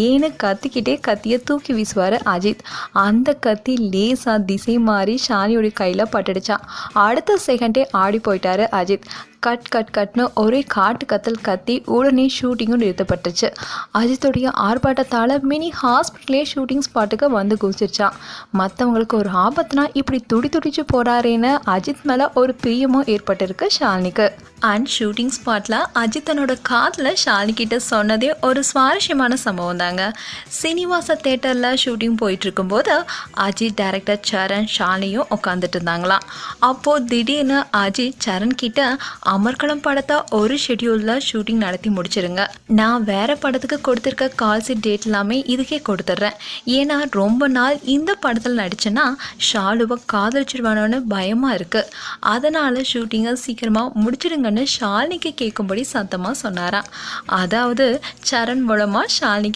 ஏன்னு கத்திக்கிட்டே கத்தியை தூக்கி வீசுவார் அஜித். அந்த கத்தி லேசாக திசை மாறி ஷாலினியோட கையில் பட்டுடுச்சான். அடுத்த செகண்டே ஆடி போயிட்டாரு அஜித். கட் கட் கட்னு ஒரே காட்டு கத்தல் கத்தி உடனே ஷூட்டிங்கும் நிறுத்தப்பட்டுச்சு. அஜித்துடைய ஆர்ப்பாட்டத்தால் மினி ஹாஸ்பிட்டலே ஷூட்டிங் ஸ்பாட்டுக்கு வந்து குதிச்சிருச்சான். மற்றவங்களுக்கு ஒரு ஆபத்துனா இப்படி துடிச்சு போகிறாரேன்னு அஜித் மேலே ஒரு பிரியமும் ஏற்பட்டிருக்கு ஷாலினிக்கு. அண்ட் ஷூட்டிங் ஸ்பாட்டில் அஜித் தன்னோட காதில் ஷாலினி கிட்ட சொன்னதே ஒரு சுவாரஸ்யமான சம்பவம் தாங்க. சீனிவாச தேட்டரில் ஷூட்டிங் போயிட்டு இருக்கும்போது அஜித் டைரக்டர் சரண் ஷாலினியும் உட்காந்துட்டு இருந்தாங்களாம். அப்போது திடீர்னு அஜித் சரண் கிட்ட அமர்கலம் படத்தை ஒரு ஷெட்யூலில் ஷூட்டிங் நடத்தி முடிச்சிருங்க, நான் வேறு படத்துக்கு கொடுத்துருக்க கால்சி டேட் எல்லாமே இதுக்கே கொடுத்துட்றேன், ஏன்னா ரொம்ப நாள் இந்த படத்தில் நடிச்சேன்னா ஷாலுவை காதலிச்சிருவானோன்னு பயமாக இருக்குது, அதனால் ஷூட்டிங்கை சீக்கிரமாக முடிச்சிடுங்கன்னு ஷாலினிக்கு கேட்கும்படி சத்தமாக சொன்னாராம். அதாவது சரண் மூலமாக ஷாலினிக்கு